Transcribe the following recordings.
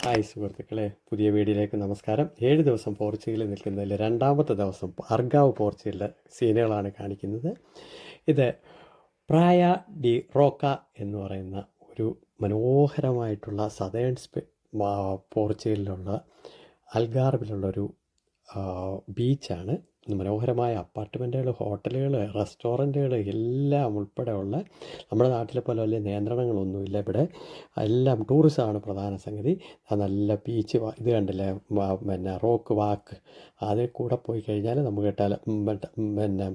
Hi സുഹൃത്തുക്കളെ, പുതിയ വീഡിയോയിലേക്ക് നമസ്കാരം. 7 ദിവസം പോർച്ചുഗലിൽ നിൽക്കുന്നതിൽ രണ്ടാമത്തെ ദിവസം അർഗാവ് പോർച്ചുഗലിലെ സീനുകളാണ് കാണിക്കുന്നത്. ഇത് പ്രായ ഡി റോക്ക എന്ന് പറയുന്ന ഒരു മനോഹരമായിട്ടുള്ള സതേൺ പോർച്ചുഗലിലുള്ള അൽഗാർവിലുള്ളൊരു ബീച്ചാണ്. മനോഹരമായ അപ്പാർട്ട്മെൻറ്റുകൾ, ഹോട്ടലുകൾ, റെസ്റ്റോറൻറ്റുകൾ എല്ലാം ഉൾപ്പെടെയുള്ള, നമ്മുടെ നാട്ടിലെ പോലെ വലിയ നിയന്ത്രണങ്ങളൊന്നുമില്ല ഇവിടെ. എല്ലാം ടൂറിസമാണ് പ്രധാന സംഗതി. നല്ല ബീച്ച് ഇത് കണ്ടില്ലേ, പിന്നെ റോക്ക് വാക്ക്, അതിൽ കൂടെ പോയി കഴിഞ്ഞാൽ നമുക്ക് പിന്നെ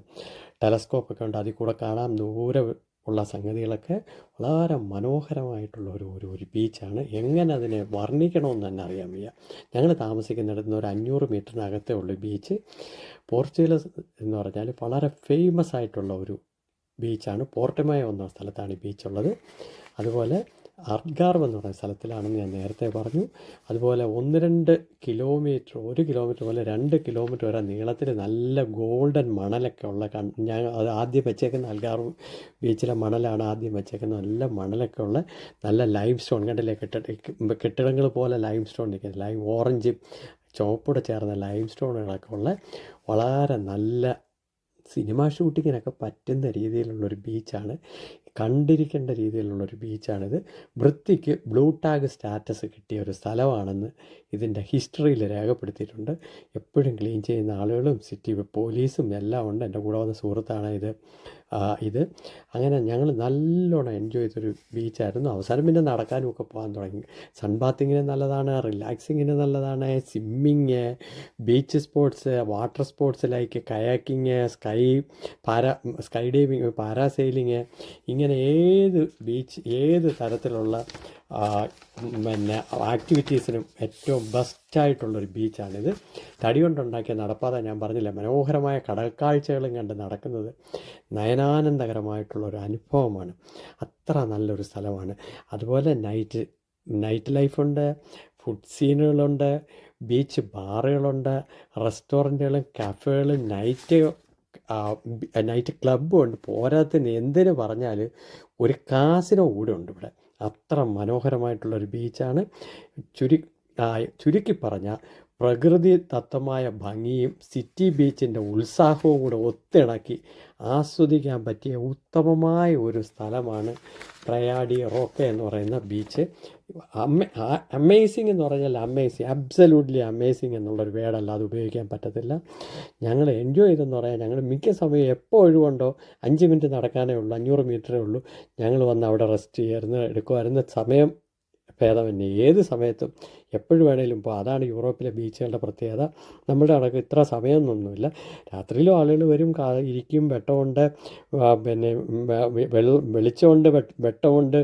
ടെലസ്കോപ്പൊക്കെ ഉണ്ട്, അതിൽ കൂടെ കാണാം ദൂരെ ഉള്ള സംഗതികളൊക്കെ. വളരെ മനോഹരമായിട്ടുള്ള ഒരു ബീച്ചാണ്. എങ്ങനെ അതിനെ വർണ്ണിക്കണമെന്ന് തന്നെ അറിയാൻ വയ്യ. ഞങ്ങൾ താമസിക്കുന്നിടത്ത് നിന്ന് ഒരു 500 മീറ്ററിനകത്തേ ഉള്ളൂ ബീച്ച്. പോർച്ചുഗൽ എന്ന് പറഞ്ഞാൽ വളരെ ഫേമസ് ആയിട്ടുള്ള ഒരു ബീച്ചാണ്. പോർട്ടമയോ എന്ന സ്ഥലത്താണ് ഈ ബീച്ചുള്ളത്. അതുപോലെ അർഗാർവ് എന്ന് പറയുന്ന സ്ഥലത്തിലാണെന്ന് ഞാൻ നേരത്തെ പറഞ്ഞു. അതുപോലെ 1-2 കിലോമീറ്റർ, 1 കിലോമീറ്റർ പോലെ 2 കിലോമീറ്റർ വരെ നീളത്തിൽ നല്ല ഗോൾഡൻ മണലൊക്കെ ഉള്ള ഞാൻ അത് ആദ്യം വെച്ചേക്കുന്ന അൽഗാർവ് ബീച്ചിലെ മണലാണ് ആദ്യം വെച്ചേക്കുന്നത്. നല്ല മണലൊക്കെ ഉള്ള നല്ല ലൈം സ്റ്റോൺ കണ്ടില്ലേ, കെട്ടിടങ്ങൾ പോലെ ലൈം സ്റ്റോൺ നിൽക്കുന്നത്, ലൈം ഓറഞ്ച് ചുവപ്പോടെ ചേർന്ന ലൈം സ്റ്റോണുകളൊക്കെ ഉള്ള വളരെ നല്ല സിനിമ ഷൂട്ടിങ്ങിനൊക്കെ പറ്റുന്ന രീതിയിലുള്ളൊരു ബീച്ചാണ്. കണ്ടിരിക്കേണ്ട രീതിയിലുള്ളൊരു ബീച്ചാണിത്. വൃത്തിക്ക് ബ്ലൂ ടാഗ് സ്റ്റാറ്റസ് കിട്ടിയ ഒരു സ്ഥലമാണെന്ന് ഇതിൻ്റെ ഹിസ്റ്ററിയിൽ രേഖപ്പെടുത്തിയിട്ടുണ്ട്. എപ്പോഴും ക്ലീൻ ചെയ്യുന്ന ആളുകളും സിറ്റി പോലീസും എല്ലാം ഉണ്ട്. എൻ്റെ കൂടെ വന്ന സുഹൃത്താണ് ഇത് അങ്ങനെ ഞങ്ങൾ നല്ലോണം എൻജോയ് ചെയ്തൊരു ബീച്ചായിരുന്നു. അവസാനം പിന്നെ നടക്കാനും ഒക്കെ പോകാൻ തുടങ്ങി. സൺ ബാത്തിങ്ങിന് നല്ലതാണ്, റിലാക്സിങ്ങിന് നല്ലതാണ്, swimming, beach sports, water sports like kayaking, sky diving, parasailing, ഇങ്ങനെ ഏത് തരത്തിലുള്ള പിന്നെ ആക്ടിവിറ്റീസിനും ഏറ്റവും ബെസ്റ്റായിട്ടുള്ളൊരു ബീച്ചാണിത്. തടി കൊണ്ടുണ്ടാക്കിയ നടപ്പാത ഞാൻ പറഞ്ഞില്ല, മനോഹരമായ കടൽക്കാഴ്ചകളും കണ്ട് നടക്കുന്നത് നയനാനന്ദകരമായിട്ടുള്ളൊരു അനുഭവമാണ്. അത്ര നല്ലൊരു സ്ഥലമാണ്. അതുപോലെ നൈറ്റ് ലൈഫുണ്ട്, ഫുഡ് സീനുകളുണ്ട്, ബീച്ച് ബാറുകളുണ്ട്, റെസ്റ്റോറൻറ്റുകളും കഫേകളും നൈറ്റ് ക്ലബ്ബും ഉണ്ട്. പോരാത്തതിന് എന്തിനു പറഞ്ഞാൽ ഒരു കാസിനോ കൂടെ ഉണ്ട് ഇവിടെ. അത്ര മനോഹരമായിട്ടുള്ളൊരു ബീച്ചാണ്. ചുരുക്കി പറഞ്ഞാൽ പ്രകൃതി ദത്തമായ ഭംഗിയും സിറ്റി ബീച്ചിൻ്റെ ഉത്സാഹവും കൂടെ ഒത്തിണക്കി ആസ്വദിക്കാൻ പറ്റിയ ഉത്തമമായ ഒരു സ്ഥലമാണ് പ്രായ ഡി റോക്ക എന്ന് പറയുന്ന ബീച്ച്. അമേസിങ് എന്ന് പറഞ്ഞാൽ അബ്സല്യൂട്ട്ലി അമേസിങ് എന്നുള്ളൊരു വേർഡല്ലാതെ ഉപയോഗിക്കാൻ പറ്റത്തില്ല. ഞങ്ങൾ എൻജോയ് ചെയ്തെന്ന് പറയാൻ, ഞങ്ങൾ മിക്ക സമയം എപ്പോൾ ഒഴിവുണ്ടോ 5 മിനിറ്റ് നടക്കാനേ ഉള്ളൂ, 500 മീറ്ററേ ഉള്ളൂ. ഞങ്ങൾ വന്ന് അവിടെ റെസ്റ്റ് എടുക്കുമായിരുന്നു. സമയം ഭേദമന്യേ ഏത് സമയത്തും എപ്പോഴും വേണേലും ഇപ്പോൾ അതാണ് യൂറോപ്പിലെ ബീച്ചുകളുടെ പ്രത്യേകത. നമ്മുടെ കണക്ക് ഇത്ര സമയമൊന്നുമില്ല. രാത്രിയിലും ആളുകൾ വരും, ഇരിക്കും, വെട്ടമുണ്ട്, പിന്നെ വെളിച്ചമുണ്ട്, വെട്ടമുണ്ട്,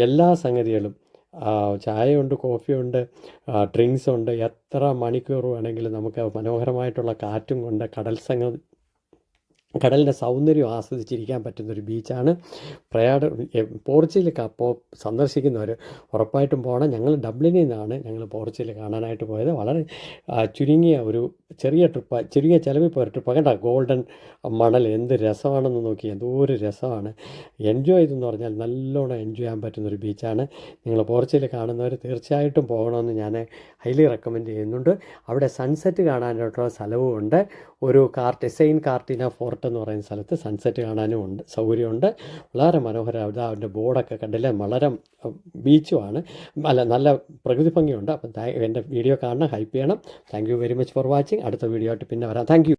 എല്ലാ സംഗതികളും, ചായയുണ്ട്, കോഫിയുണ്ട്, ഡ്രിങ്ക്സ് ഉണ്ട്. എത്ര മണിക്കൂർ വേണമെങ്കിലും നമുക്ക് മനോഹരമായിട്ടുള്ള കാറ്റും കൊണ്ട് കടലിൻ്റെ സൗന്ദര്യം ആസ്വദിച്ചിരിക്കാൻ പറ്റുന്നൊരു ബീച്ചാണ് പോർച്ചുഗൽ. സന്ദർശിക്കുന്നവർ ഉറപ്പായിട്ടും പോകണം. ഞങ്ങൾ ഡബ്ലിനിൽ നിന്നാണ് ഞങ്ങൾ പോർച്ചുഗൽ കാണാനായിട്ട് പോയത്. വളരെ ചുരുങ്ങിയ ചിലവിൽ പോയ ട്രിപ്പ്. കണ്ട ഗോൾഡൻ മണൽ എന്ത് രസമാണെന്ന് നോക്കി, എന്തോ ഒരു രസമാണ്. എൻജോയ് ചെയ്തെന്ന് പറഞ്ഞാൽ നല്ലോണം എൻജോയ് ചെയ്യാൻ പറ്റുന്നൊരു ബീച്ചാണ്. നിങ്ങൾ പോർച്ചുഗൽ കാണുന്നവർ തീർച്ചയായിട്ടും പോകണമെന്ന് ഞാൻ ഹൈലി റെക്കമെൻഡ് ചെയ്യുന്നുണ്ട്. അവിടെ സൺസെറ്റ് കാണാനായിട്ടുള്ള സ്ഥലവും ഉണ്ട്. ഒരു സെയിൻ കാർട്ടിന ഫോർട്ട് എന്ന് പറയുന്ന സ്ഥലത്ത് സൺസെറ്റ് കാണാനും ഉണ്ട്, സൗകര്യമുണ്ട്. വളരെ മനോഹരം. അതിൻ്റെ ബോർഡൊക്കെ കണ്ടില്ലേ, വളരെ ബീച്ചുമാണ്, നല്ല പ്രകൃതി ഭംഗിയുണ്ട്. അപ്പം എൻ്റെ വീഡിയോ കാണണം, ഹൈപ്പ് ചെയ്യണം. Thank you very much for watching. അടുത്ത വീഡിയോ ആയിട്ട് പിന്നെ വരാം. Thank you.